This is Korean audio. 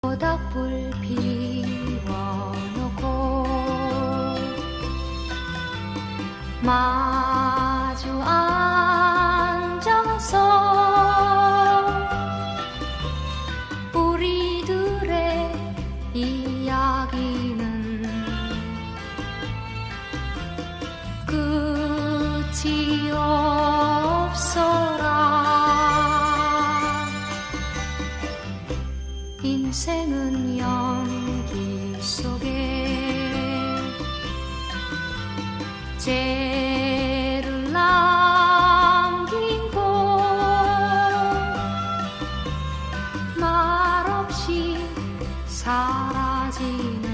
모닥불 피워놓고 마주 앉아서 우리들의 이야기는 끝이 없어라. 인생은 연기 속에 죄를 남기고 말없이 사라지는